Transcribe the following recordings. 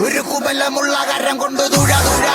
ഒരു കുബലമുള്ള കരം കൊണ്ട് തുഴ തുഴ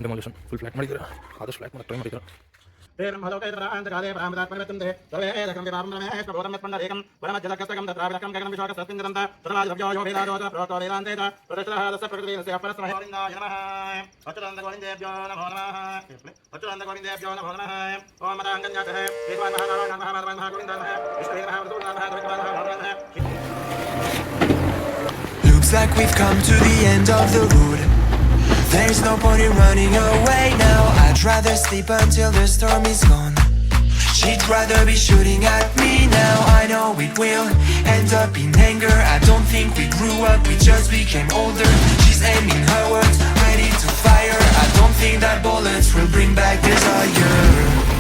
demolition full flat ಮಾಡಿದಿರಾ ಆದಷ್ಟು ಫ್ಲಾಟ್ ಮಾಡಕ್ಕೆ ಟ್ರೈ ಮಾಡಿದಿರಾ तेरं भलोकैतरान्तकाले प्रामदात्मनिवर्तन्ते सर्वेदकं विभावनमेः प्रबोधमत्पण्डरेकं वरमज्जलकस्तकं तत्राविदकं गगनं विश्वाकस्तस्मिन्निरन्त तदराजभ्यो यो वेदादोत प्रोतो वेदान्तेत प्रदक्षिणः प्रकृतिस्य परस्महेरिन्दाय नमः अच्युतानन्दगोविन्देभ्यो नमो नमः अच्युतानन्दगोविन्देभ्यो नमो नमः ओम मदाङ्गन्यासः एकवान् Mahanarayan महागोविन्दाः विष्णुवेदः वरदूर्णाः द्विकवान् Looks like we've come to the end of the road. There's no point in running away now. I'd rather sleep until the storm is gone. She'd rather be shooting at me now. I know it will end up in anger. I don't think we grew up, we just became older. She's aiming her words, ready to fire. I don't think that bullets will bring back desire.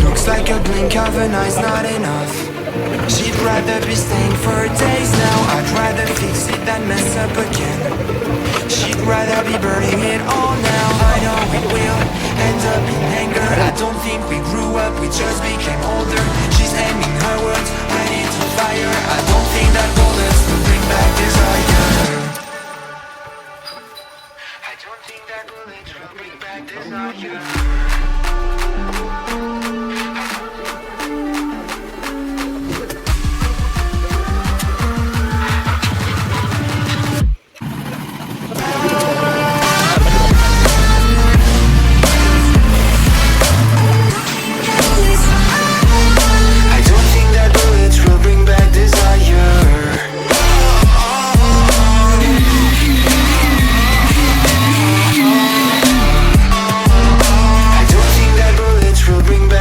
Looks like a blink of an eye's not enough. She'd rather be staying for days now. I'd rather fix it than mess up again. She'd rather be burning it all now. I know it will end up in anger. I don't think we grew up, we just became older. She's aiming her words, ready to fire. I don't think that bullets will bring back desire. I don't think that bullets will bring back desire. Bring back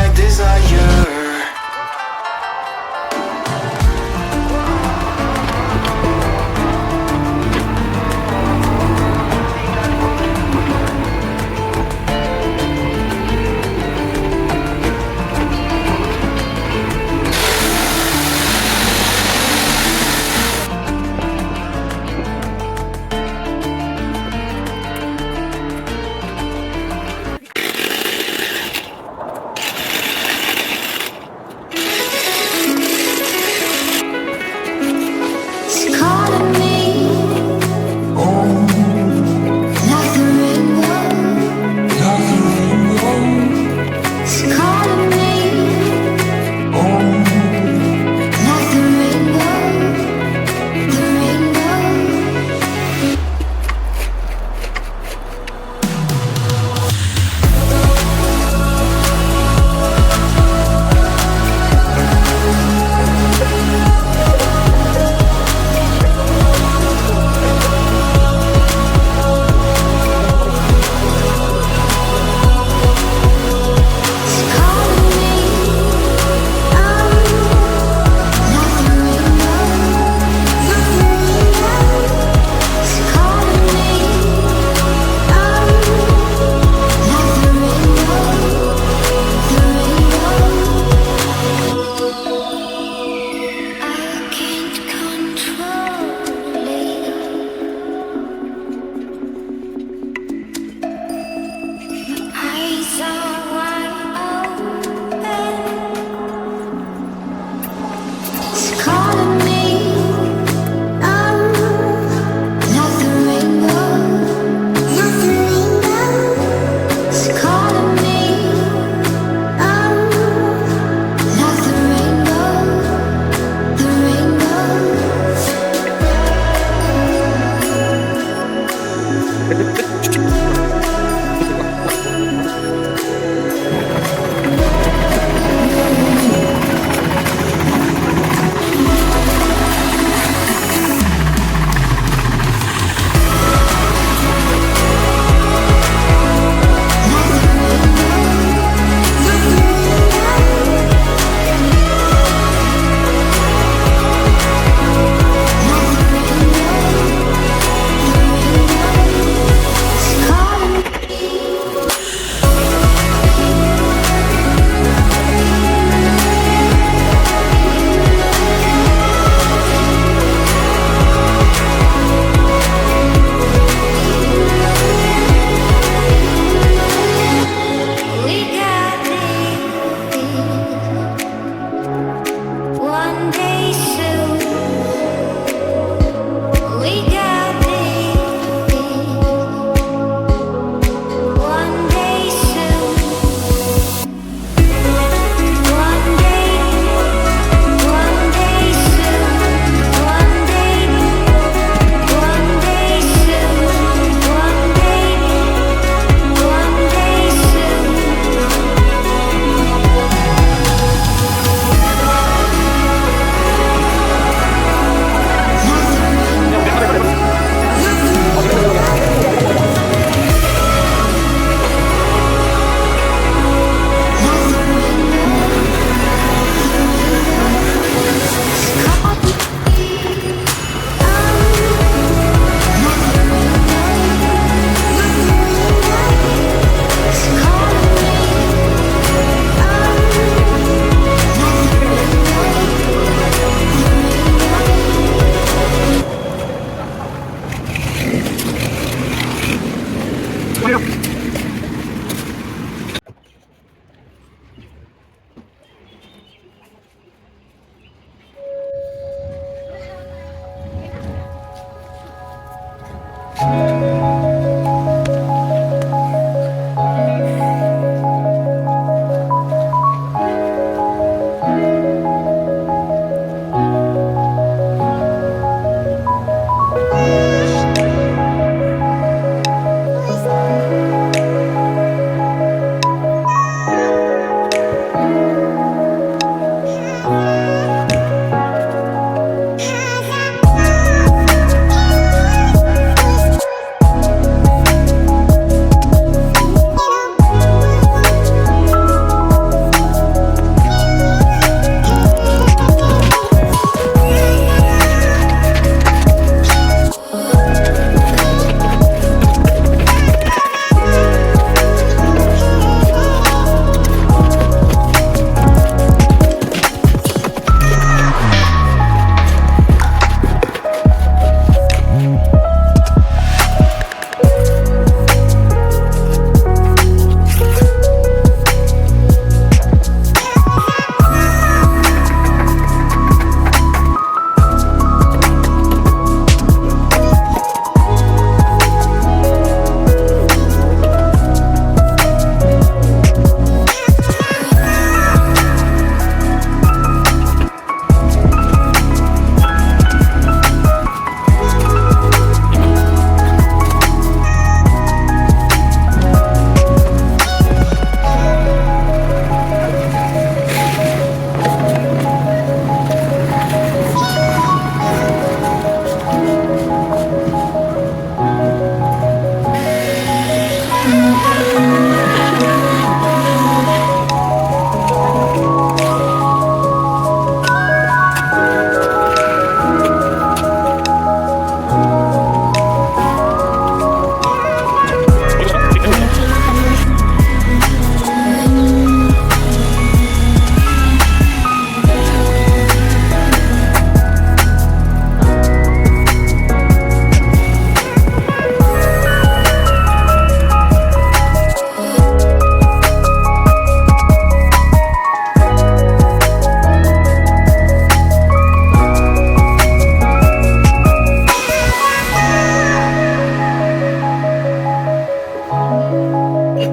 My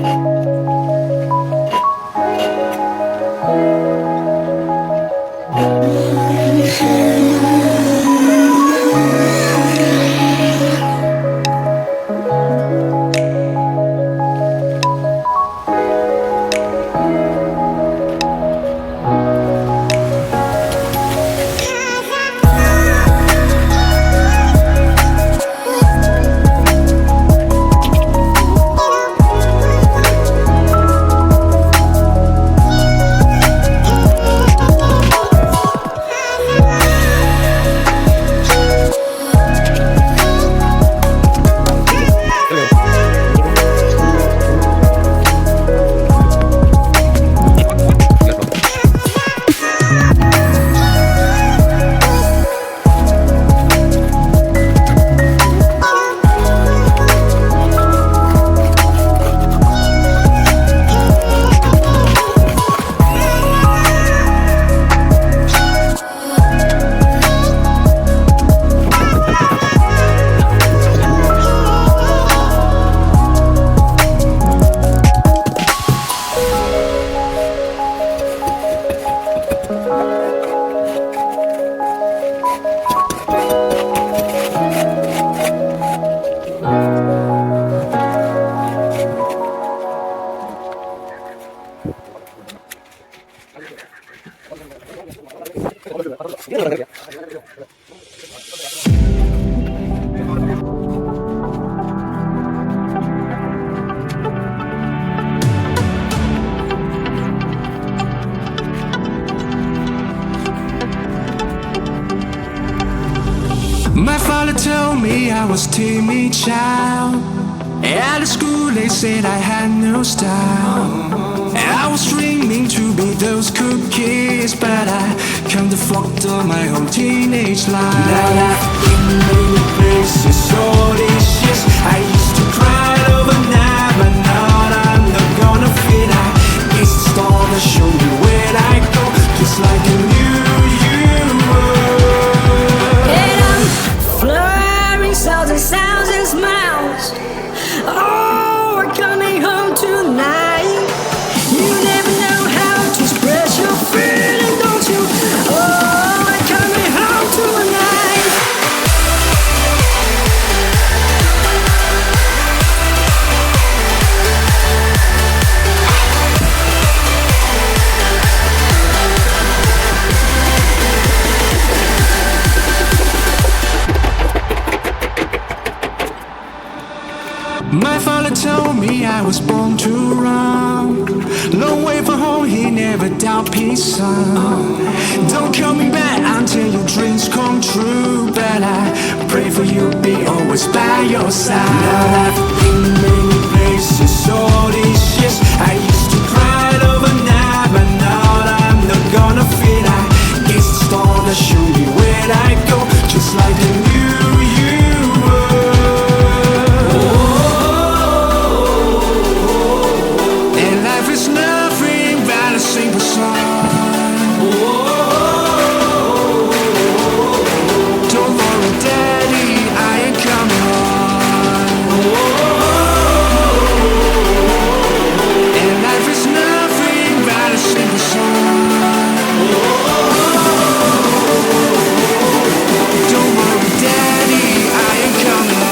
father told me I was timid child. At the school they said I had no style. I was dreaming to be those cookies, but I can't afford my whole teenage life. Now I've been many places, so delicious. I used to cry overnight, but now I'm not gonna fit. I guess the stars that show me where I go, just like a new you. And I'm flying south and sounds and smiles. Oh, we're coming home tonight. You never know how to express your feeling, don't you? Oh, we're coming home tonight. My father told me I was born to run. Long way from home, he never doubt his son. Don't call me back until your dreams come true, but I pray for you, be always by your side. Now I've been many places, so delicious. I used to cry overnight, but now I'm not gonna fit. I guess the stars that show me where I go, just like a new you. Simple song. Don't worry, Daddy, I ain't coming home. And life is nothing but a simple song. Don't worry, Daddy, I ain't coming home.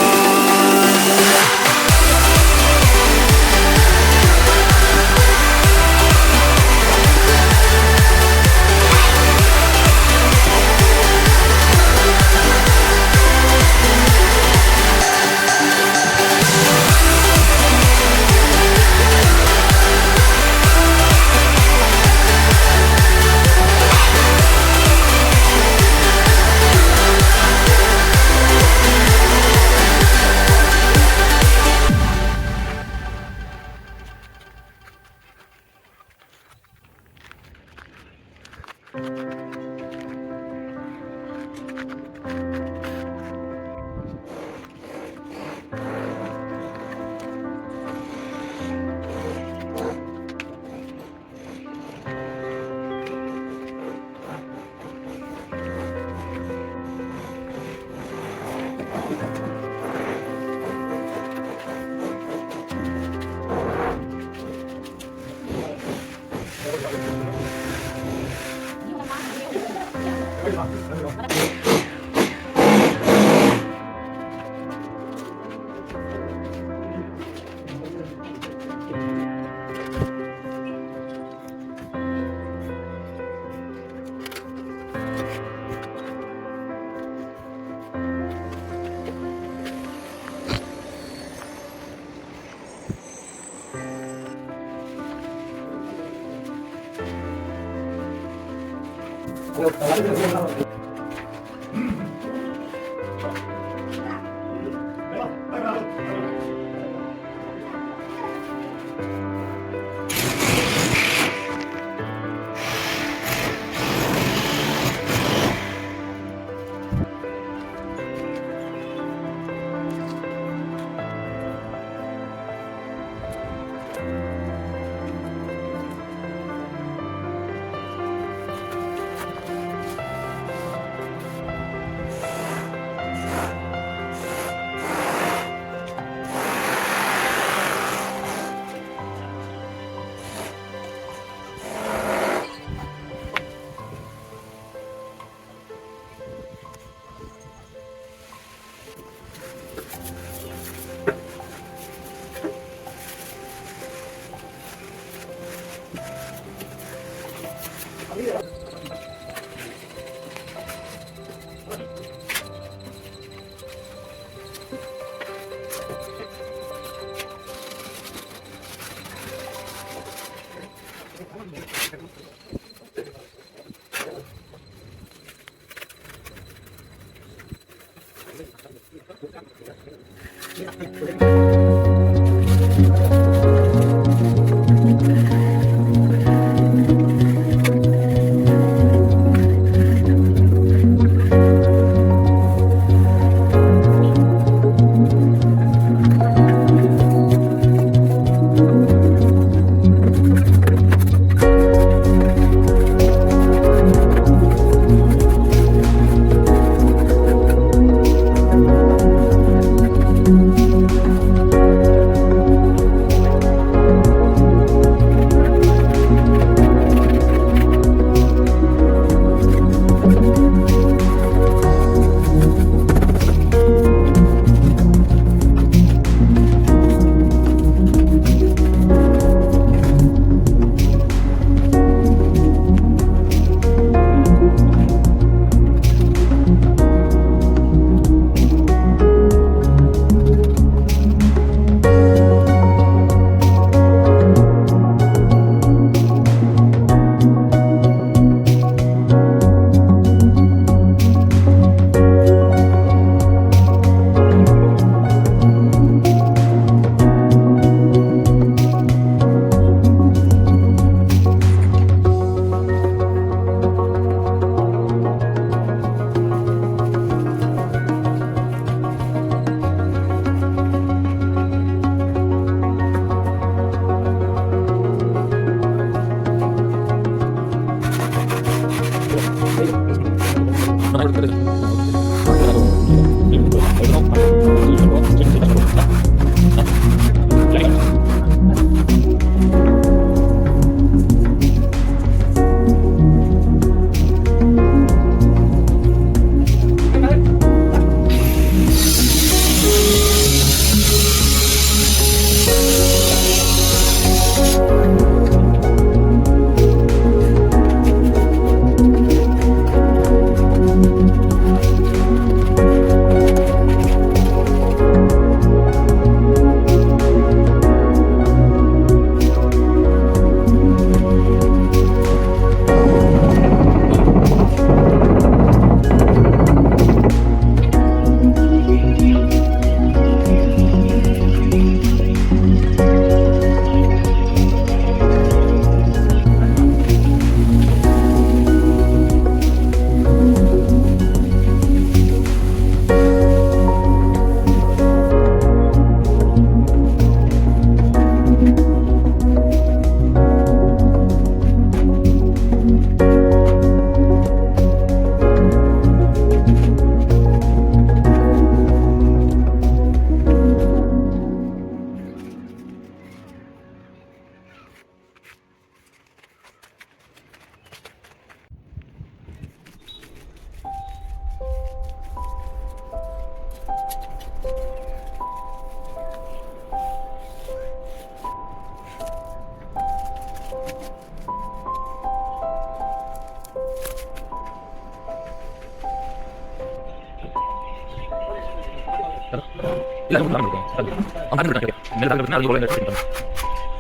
ಇಲ್ಲ ನಾನು ನಾನು ನಾನು ನಾನು ಮೇಲೆ ತಗದು ನಾನು ಗೋಲ್ ಇಂದ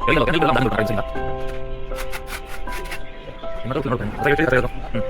ಎಲ್ಲ ಲೋಕ ನೀವು ನಾನು ನಾನು ಸಿಂಗ ಇನ್ನೊಂದು ನೋಡ್ತೀನಿ ಅದಕ್ಕೆ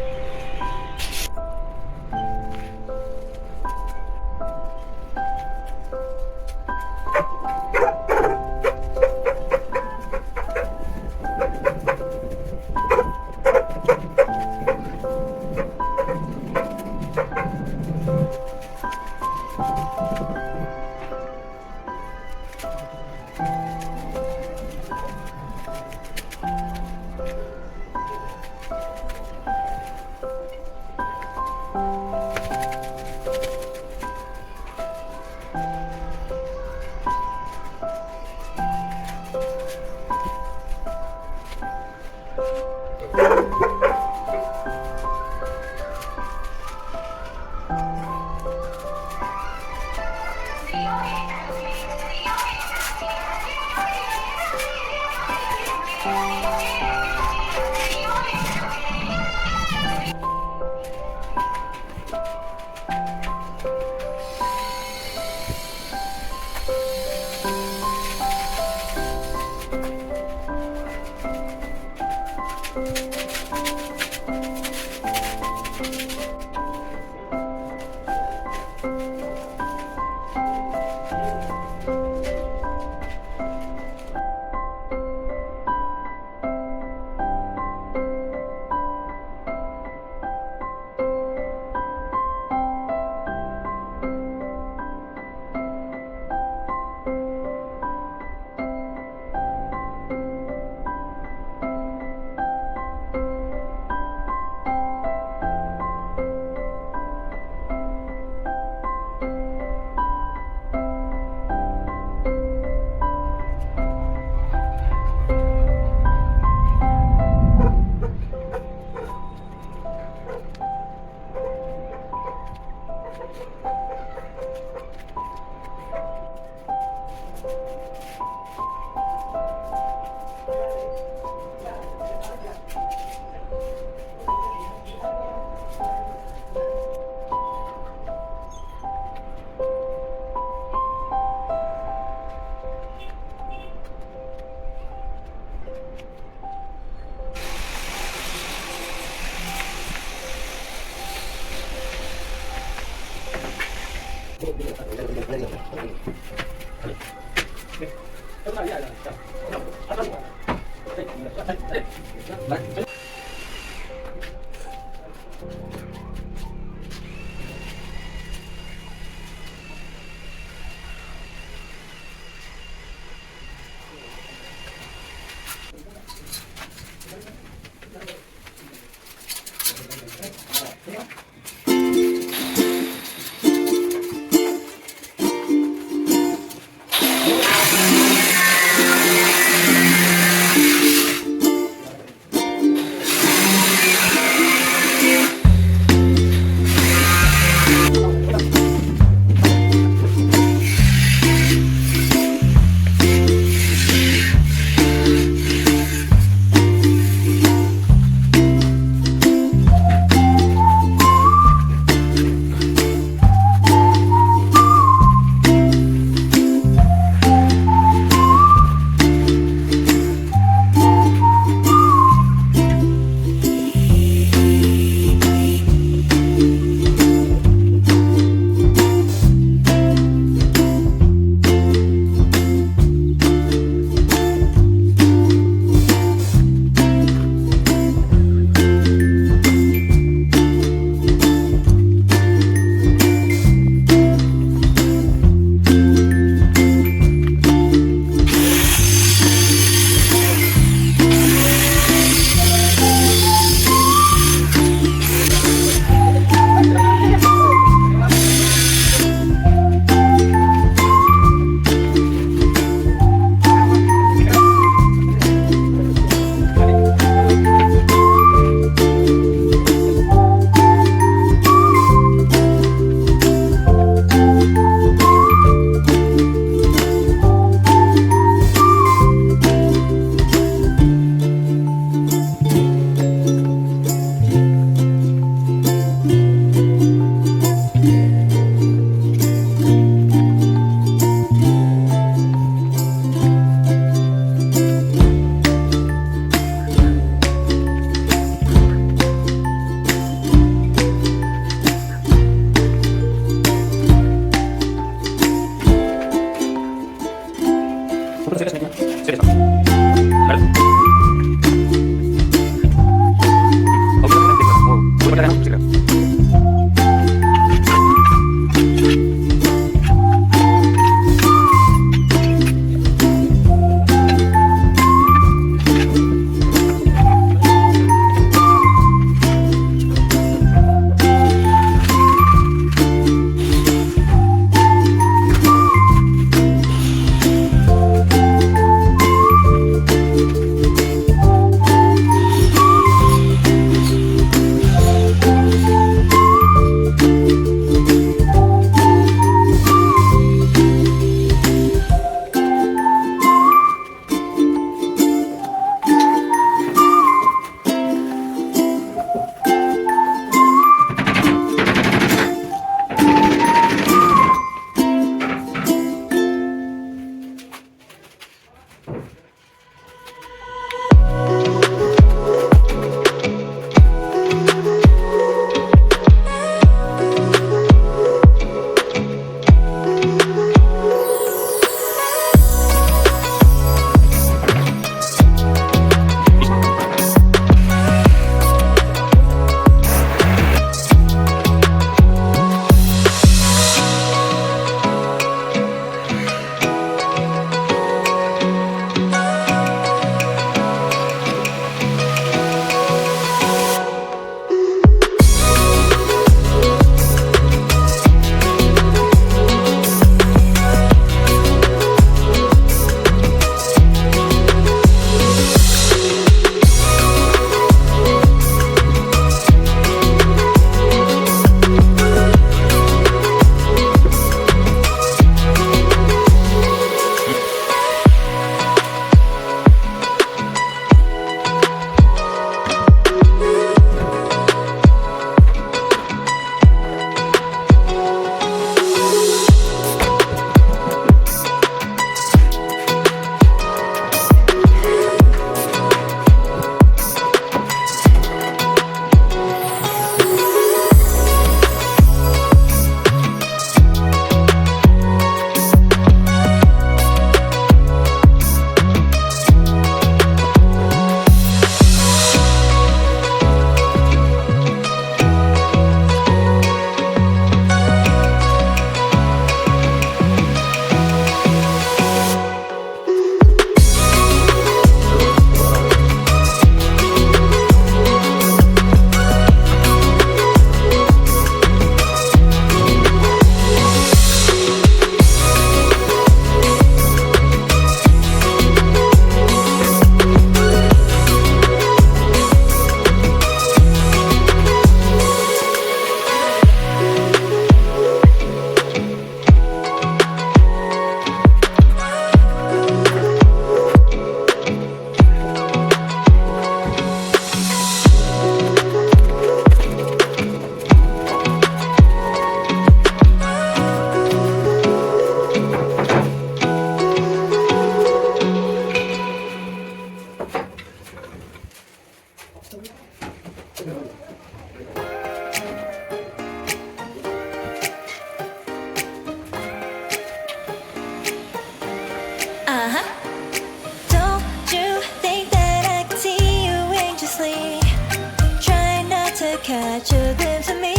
catch a glimpse of me.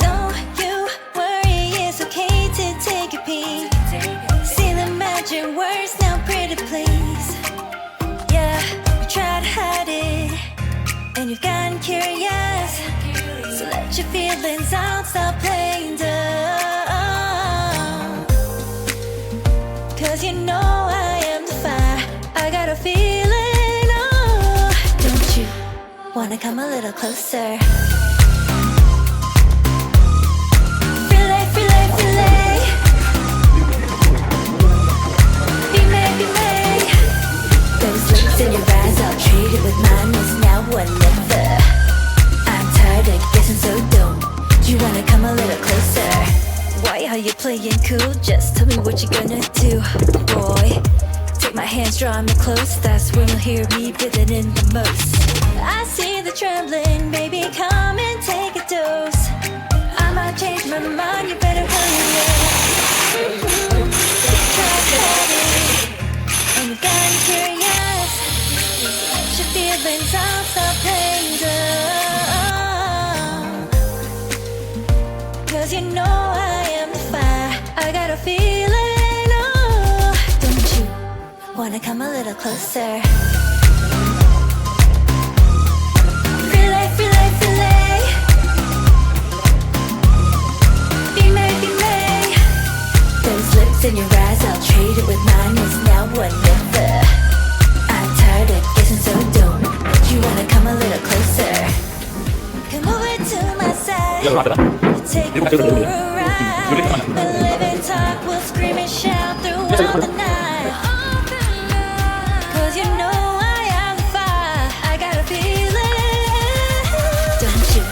Don't you worry, it's okay to take a peek. See the magic words now, pretty please. Yeah, you try to hide it, and you've gotten curious. So let your feelings out, stop playing dumb. Cause you know I am the fire, I got a feeling, oh. Don't you wanna come a little closer? Filet, filet, filet. Be made, be made. Those lips in your eyes, I'll treat it with mine. It's now or never. I'm tired of guessing, so don't you wanna come a little closer? Why are you playing cool? Just tell me what you're gonna do, boy. Take my hands, draw me close. That's when you'll hear me breathing in the most. I see the trembling, baby, come and take a dose. I might change my mind, you better hurry up. Try to hide it, and you got the painter. 'Cause you know I am the fire. I got a feeling, oh. Don't you wanna come a little closer? Filet, filet, filet. Filet, filet. Those lips in your eyes, I'll trade it with mine. Is now or never. I'm tired of guessing, so don't you wanna come a little closer? Come over to my side. Take me for a ride. We'll live and talk, we'll scream and shout throughout the night. 'Cause you know I am the fire. I got a feeling. Don't you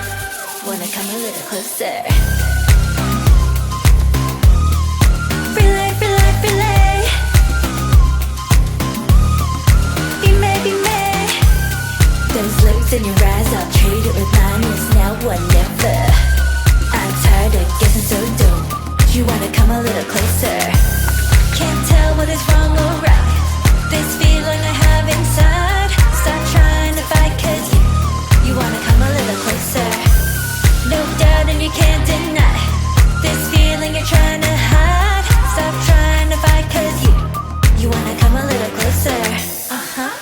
wanna come a little closer? Filet, filet, filet. Filet, filet. Those lips in your eyes, I'll trade it with mine. Is now or never. I'm tired of guessing, so don't you wanna come a little closer? Can't tell what is wrong or right. This feeling I have inside. Stop trying to fight, 'cause you wanna come a little closer. No doubt and you can't deny this feeling you're trying to hide. Stop trying to fight, 'cause you wanna come a little closer. Uh-huh.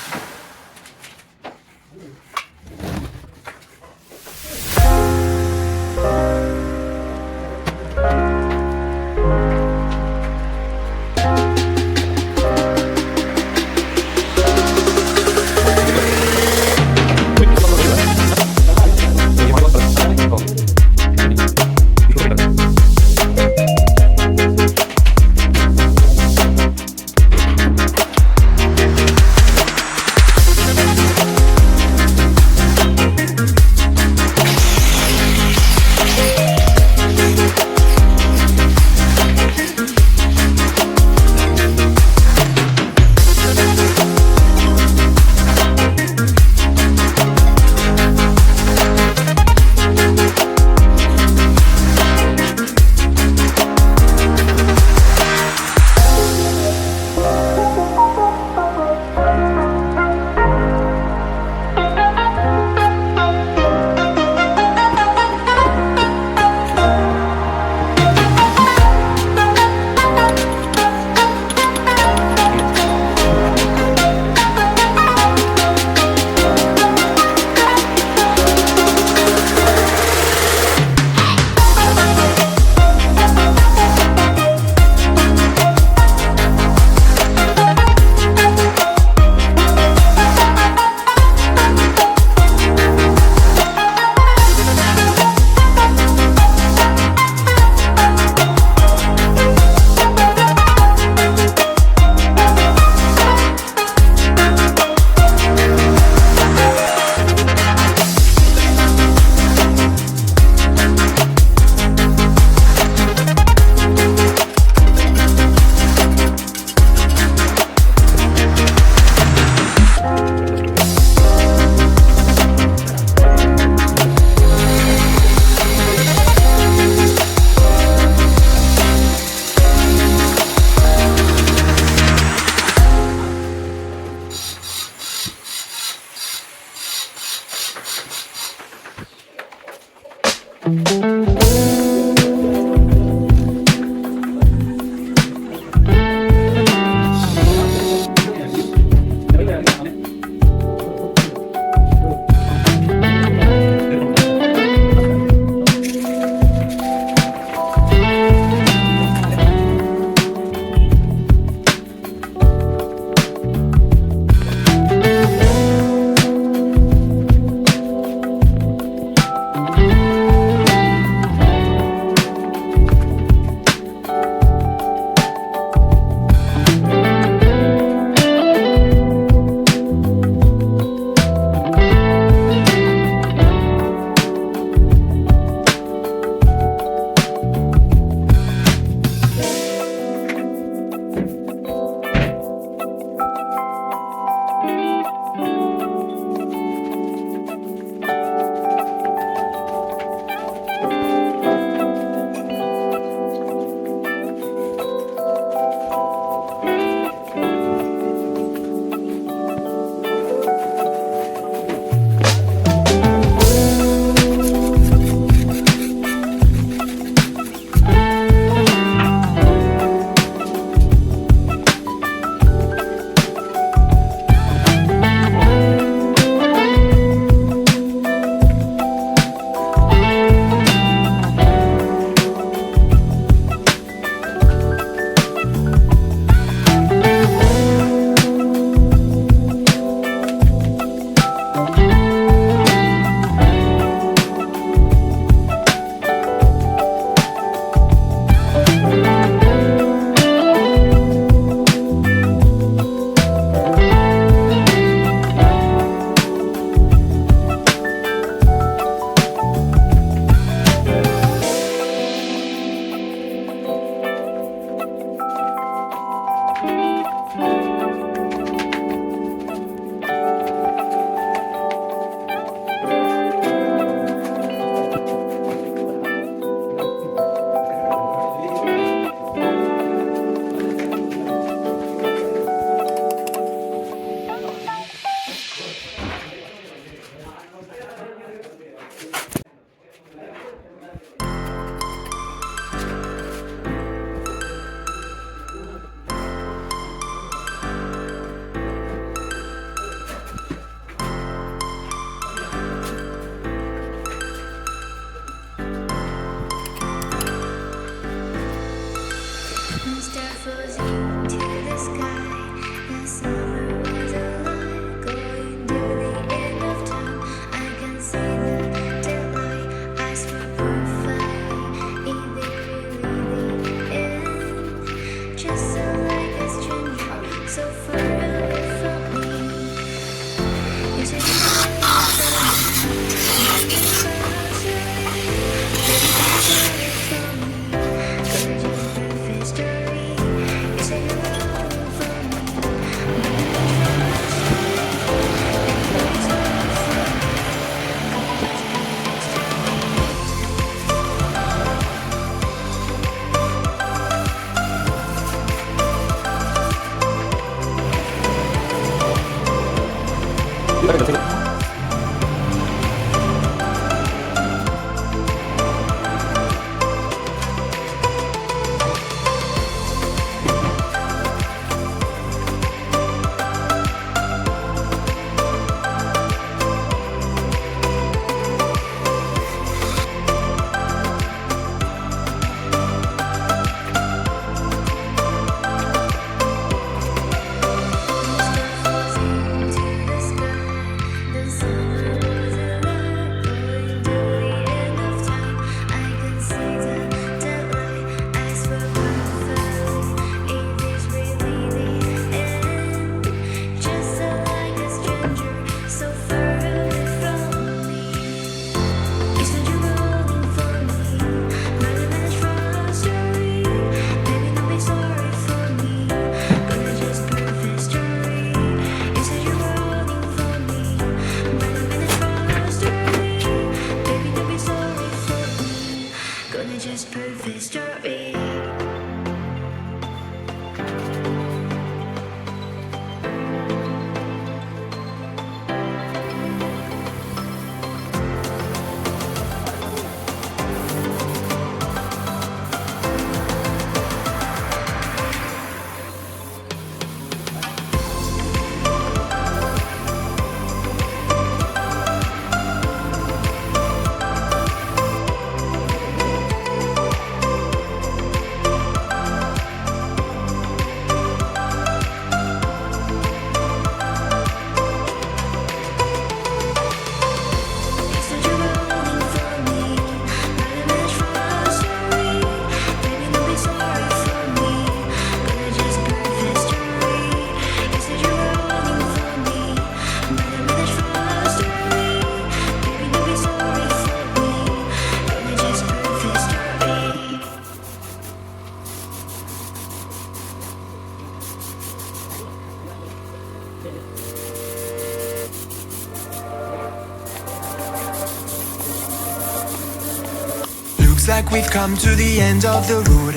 Looks like we've come to the end of the road.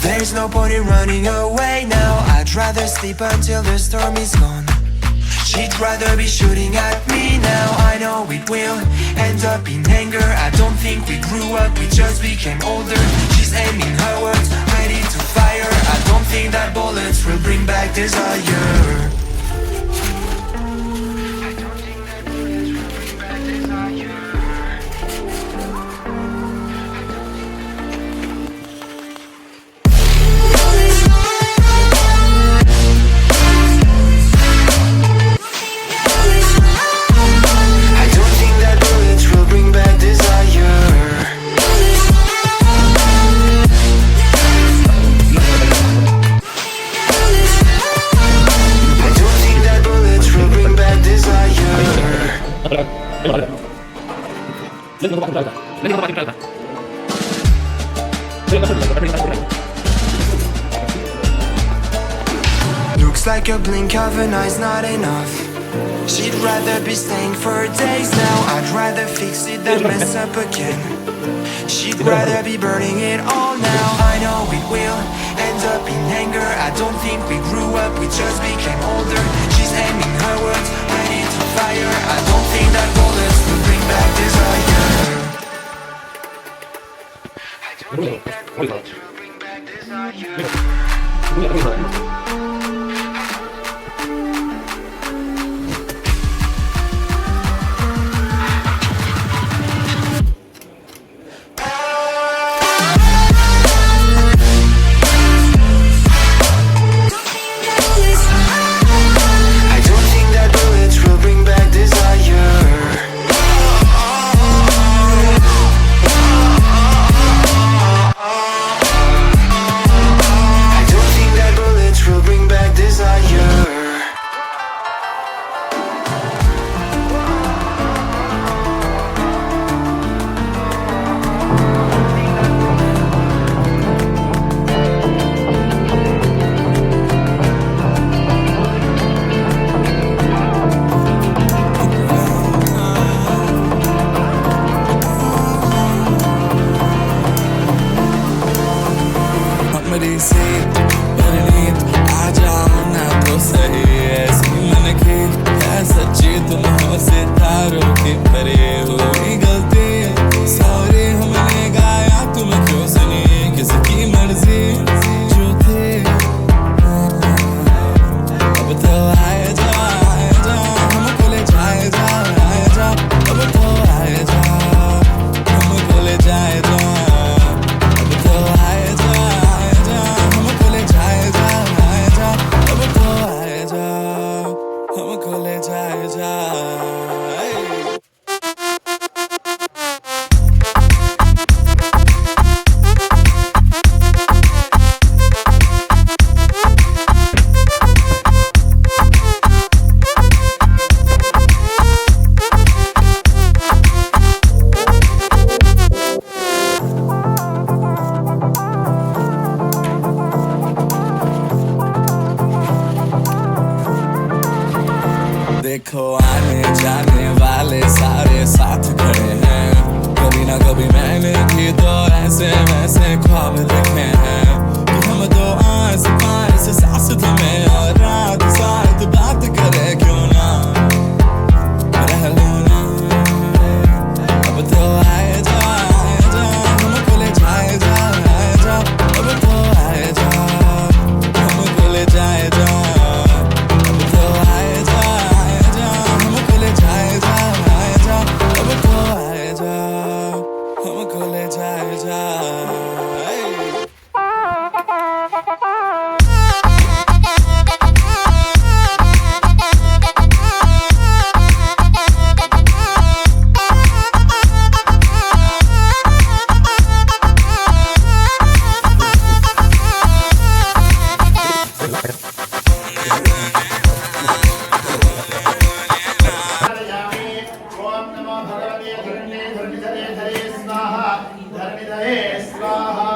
There's no point in running away now. I'd rather sleep until the storm is gone. She'd rather be shooting at me now. I know it will end up in anger. I don't think we grew up, we just became older. She's aiming her words, ready to fire. I don't think that bullets will bring back desire. Looks like a blink of an eye's not enough. She'd rather be staying for days now. I'd rather fix it than mess up again. She'd rather be burning it all now. I know it will end up in anger. I don't think we grew up, we just became older. She's aiming her words, ready to fire. I don't think that bullets will bring back desire. I don't think that bullets will bring back desire. देखो आने जाने वाले सारे साथ खड़े हैं कभी ना कभी मैंने भी तो ऐसे वैसे ख्वाब देखे हैं कि हम तो आस पास सांस थमे और रात साथ बात करे क्यों ना रह लो ना अब तो आए जा हमको ले जाए जा अब तो आए जा हमको ले जाए जा अब तो आए जा हमको ले जाए जा अब तो आए जा हमको ले जाए जा ओम नमो भगवते धरण्ये धरणिधरे धरे स्वाहा धरणिधरे स्वाहा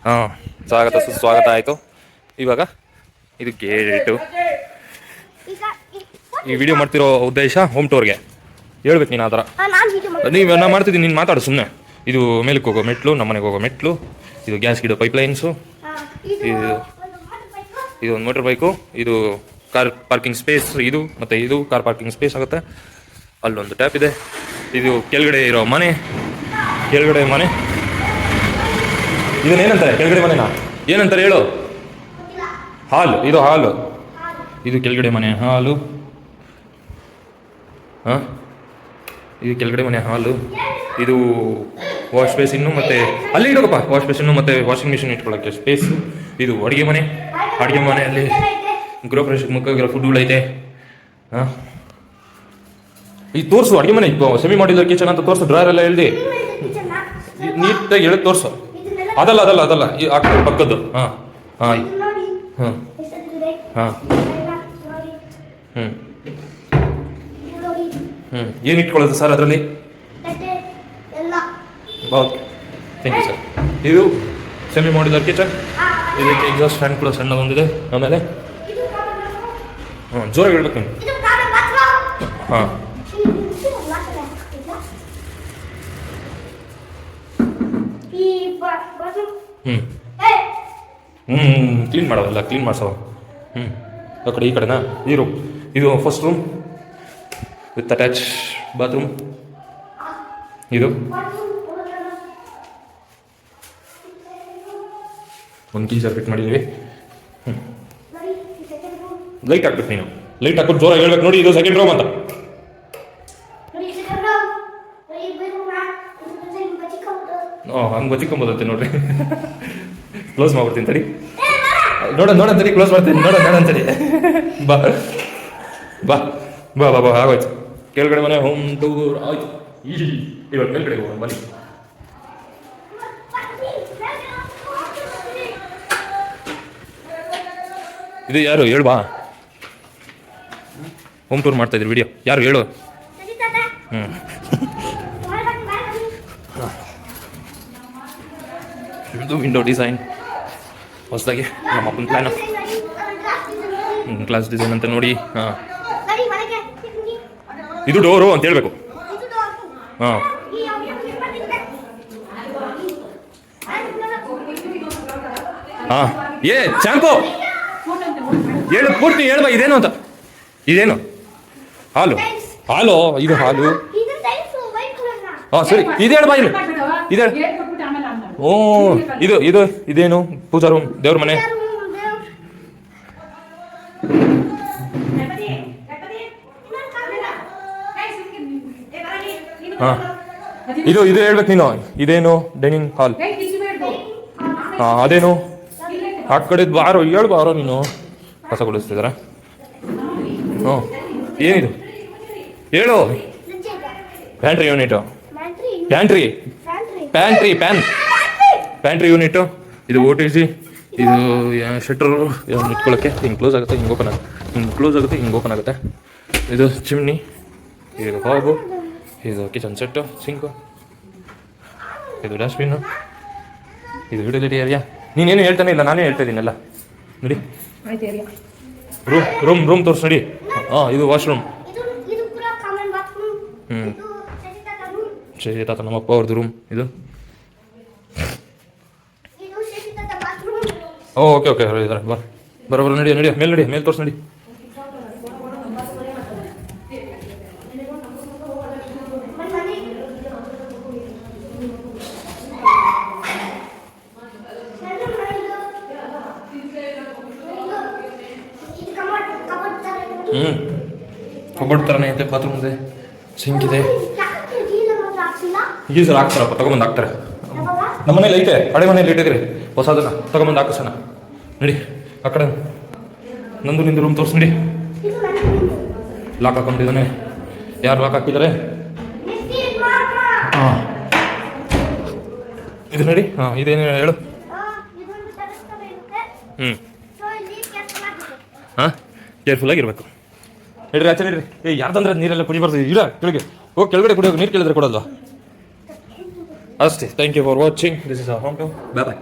ಹಾಂ ಸ್ವಾಗತ ಸುಸ್ವಾಗತ ಆಯಿತು. ಇವಾಗ ಇದು ಗೇಟು. ಈ ವಿಡಿಯೋ ಮಾಡ್ತಿರೋ ಉದ್ದೇಶ ಹೋಮ್ ಟೂರ್ಗೆ ಹೇಳ್ಬೇಕು ನೀನು ಆ ಥರ. ನೀವು ನಾನು ಮಾಡ್ತಿದ್ದೀನಿ, ನೀನು ಮಾತಾಡು ಸುಮ್ಮನೆ. ಇದು ಮೇಲಕ್ಕೆ ಹೋಗೋ ಮೆಟ್ಲು, ನಮ್ಮ ಮನೆಗೆ ಹೋಗೋ ಮೆಟ್ಲು, ಇದು ಗ್ಯಾಸ್ ಗಿಡೋ ಪೈಪ್ಲೈನ್ಸು, ಇದು ಒಂದು ಮೋಟರ್ ಬೈಕು, ಇದು ಕಾರ್ ಪಾರ್ಕಿಂಗ್ ಸ್ಪೇಸ್, ಇದು ಮತ್ತು ಇದು ಕಾರ್ ಪಾರ್ಕಿಂಗ್ ಸ್ಪೇಸ್ ಆಗುತ್ತೆ. ಅಲ್ಲೊಂದು ಟ್ಯಾಪ್ ಇದೆ. ಇದು ಕೆಳಗಡೆ ಇರೋ ಮನೆ, ಕೆಳಗಡೆ ಮನೆ. ಇದನ್ನೇನಂತಾರೆ ಕೆಳಗಡೆ ಮನೆನಾ ಏನಂತಾರೆ ಹೇಳು? ಹಾಲು. ಇದು ಹಾಲು. ಇದು ಕೆಳಗಡೆ ಮನೆ ಹಾಲು. ಹಾಂ, ಇದು ಕೆಳಗಡೆ ಮನೆ ಹಾಲು. ಇದು ವಾಶ್ ಬೇಸಿನ್ನು ಮತ್ತು ಅಲ್ಲಿ ಇಡೋಕಪ್ಪ ವಾಶ್ ಬೇಸಿನ್ನು ಮತ್ತು ವಾಷಿಂಗ್ ಮಿಷಿನ್ ಇಟ್ಕೊಳ್ಳೋಕ್ಕೆ ಸ್ಪೇಸು. ಇದು ಅಡುಗೆ ಮನೆ. ಅಡುಗೆ ಮನೆಯಲ್ಲಿ ಗೃಹ ಪ್ರವೇಶಕ್ಕೆ ಮುಖ್ಯವಾಗಿರೋ ಫುಡ್ಗಳೈತೆ. ಹಾಂ, ಈಗ ತೋರಿಸು ಅಡುಗೆ ಮನೆ. ಸೆಮಿ ಮಾಡಿಲ್ಲರ್ ಕಿಚನ್ ಅಂತ ತೋರಿಸು. ಡ್ರಾಯರ್ ಎಲ್ಲ ಹೇಳ್ದು ನೀಟಾಗಿ ಹೇಳಿ ತೋರಿಸು. ಅದಲ್ಲ ಅದಲ್ಲ ಅದಲ್ಲ ಈ ಆ ಕಡೆ ಪಕ್ಕದ್ದು. ಹಾಂ ಹಾಂ ಹಾಂ ಹಾಂ ಏನು ಇಟ್ಕೊಳ್ಳೋದು ಸರ್ ಅದರಲ್ಲಿ? Okay, thank you sir. ಇದು ಸೆಮಿ ಮಾಡ್ಯುಲರ್ ಕಿಚನ್. ಇದಕ್ಕೆ ಎಕ್ಸಾಸ್ಟ್ ಫ್ಯಾನ್ ಕೂಡ ಸಣ್ಣದೊಂದಿದೆ. ಆಮೇಲೆ ಜೋರಾಗಿ ಹೇಳ್ಬೇಕು ನೀನು. ಹಾಂ, ಕ್ಲೀನ್ ಮಾಡೋದಲ್ಲ, ಕ್ಲೀನ್ ಮಾಡಿಸೋ. ಆ ಕಡೆ ಈ ಕಡೆನಾ ಈ ರೂಮ್. ಇದು first room with attach bathroom. ಇದು ಒಂದು ಗೀಸರ್ ಫಿಟ್ ಮಾಡಿದ್ದೀವಿ. ಲೈಟ್ ಹಾಕ್ಬೇಕು ನೀನು. ಲೈಟ್ ಹಾಕ್ಬಿಟ್ಟು ಜೋರಾಗಿ ಹೇಳ್ಬೇಕು ನೋಡಿ. ಇದು ಸೆಕೆಂಡ್ ರೂಮ್ ಅಂತ. ಹಂಗೆ ಬಚ್ಚಿಕೊಂಬೋದಂತೆ ನೋಡ್ರಿ. ಕ್ಲೋಸ್ ಮಾಡ್ಬಿಡ್ತೀನಿ ತಡಿ. ನೋಡಂತಡಿ ಕ್ಲೋಸ್ ಮಾಡ್ತೀನಿ. ನೋಡಂತಡಿ. ಬಾ ಬಾ ಬಾ ಬಾ ಬಾ ಆಗೋಯ್ತು. ಕೆಳಗಡೆ ಮನೆ ಹೋಮ್ ಟೂರ್ ಆಯ್ತು. ಇವಾಗ ಮೇಲ್ಗಡೆ ಹೋಗೋಣ ಬನ್ನಿ. ಇದು ಯಾರು ಹೇಳ್ಬಾ? ಹೋಮ್ ಟೂರ್ ಮಾಡ್ತಾ ಇದ್ರಿ ವಿಡಿಯೋ. ಯಾರು ಹೇಳು? ಇದು ವಿಂಡೋ ಡಿಸೈನ್ ಹೊಸದಾಗಿ ನಮ್ಮ ಅಪ್ಪನ ಪ್ಲ್ಯಾನು. ಗ್ಲಾಸ್ ಡಿಸೈನ್ ಅಂತ ನೋಡಿ. ಹಾಂ, ಇದು ಡೋರು ಅಂತ ಹೇಳ್ಬೇಕು. ಹಾಂ, ಹಾಂ ಚಾಂಪು ಹೇಳು ಪೂರ್ತಿ ಹೇಳ್ಬಾ. ಇದೇನು ಅಂತ? ಇದೇನು? ಹಾಲು. ಹಾಲು. ಇದು ಹಾಲು. ಹಾಂ ಸರಿ, ಇದು ಹೇಳ್ಬಾ. ಇಲ್ಲಿ ಇದೆ. ಓ ಇದೇನು? ಪೂಜಾ ರೂಮ್, ದೇವ್ರ ಮನೆ. ಹಾಂ, ಇದು ಹೇಳ್ಬೇಕು ನೀನು. ಇದೇನು? Dining hall. ಹಾಂ, ಅದೇನು? ಆ ಕಡೆದು ಬಾರೋ ಹೇಳ್ಬಾರೋ ನೀನು. ಕಸ ಕೊಡಿಸ್ತಿದಾರ? ಹ್ಞೂ, ಏನಿದು ಹೇಳು? Pantry unit. Pantry unit. ಇದು OTC. ಇದು ಶಟ್ರು ಇಟ್ಕೊಳ್ಳೋಕ್ಕೆ. ಹಿಂಗೆ ಕ್ಲೋಸ್ ಆಗುತ್ತೆ, ಹಿಂಗೆ ಓಪನ್ ಆಗುತ್ತೆ, ಹಿಂಗೆ ಕ್ಲೋಸ್ ಆಗುತ್ತೆ, ಹಿಂಗೆ ಓಪನ್ ಆಗುತ್ತೆ. ಇದು ಚಿಮ್ನಿ. ಇದು ಹಾಬು. ಇದು ಕಿಚನ್ ಸೆಟ್ಟು, ಸಿಂಕು. ಇದು ಡಸ್ಟ್ಬಿನ್ನು. ಇದು ಯುಟಿಲಿಟಿ ಏರಿಯಾ. ನೀನೇನು ಹೇಳ್ತಾನೆ ಇಲ್ಲ, ನಾನೇ ಹೇಳ್ತಾ ಇದ್ದೀನಲ್ಲ. ನಡಿ. ರೂಮ್ ತೋರಿಸ್ ನಡಿ. ಹಾಂ, ಇದು ವಾಶ್ರೂಮ್. ಹ್ಞೂ, ತಾತ ನಮ್ಮಪ್ಪ ಅವ್ರದ್ದು ರೂಮ್ ಇದು. ಓಕೆ ಇದ್ದಾರೆ. ಬರೋಬರ ನಡಿ ಮೇಲೆ ತೋರಿಸ್ ನಡಿ. ಕಬೋರ್ಡ್ ಥರನೇ ಐತೆ, ಬಾತ್ರೂಮ್ ಇದೆ, ಸಿಂಕ್ ಇದೆ. ಗೀಸರ್ ಹಾಕ್ತಾರಪ್ಪ, ತಗೊಂಬಂದು ಹಾಕ್ತಾರೆ. ನಮ್ಮ ಮನೇಲಿ ಐತೆ, ಹಳೆ ಮನೇಲಿ ಇಟ್ಟಿದ್ರಿ, ಹೊಸದನ್ನ ತಗೊಂಬಂದು ಹಾಕಿಸೋಣ. ನಡಿ ಆ ಕಡೆ. ನಂದು ನಿಂದು ರೂಮ್ ತೋರಿಸ್ ನಡಿ. ಲಾಕ್ ಹಾಕೊಂಡಿದ್ದಾನೆ. ಯಾರು ಲಾಕ್ ಹಾಕಿದ್ದಾರೆ? ಹಾಂ, ಇದು ನಡಿ. ಹಾಂ, ಇದೇನು ಹೇಳು. ಹಾಂ, ಕೇರ್ಫುಲ್ಲಾಗಿರ್ಬೇಕು. ಹೇಳ್ರಿ, ಆಚೆ ಹೇಳ್ರಿ. ಯಾರ್ದಂದ್ರೆ ನೀರೆಲ್ಲ ಕುಡಿಬಾರ್ದು. ಇಲ್ಲ, ಕೆಳಗೆ ಹೋಗಿ ಕೆಳಗಡೆ ಕುಡಿಯೋಕೆ ನೀರು ಕೇಳಿದ್ರೆ ಕೊಡೋದು ಅಷ್ಟೇ. Thank you for watching. This is our home tour. Bye.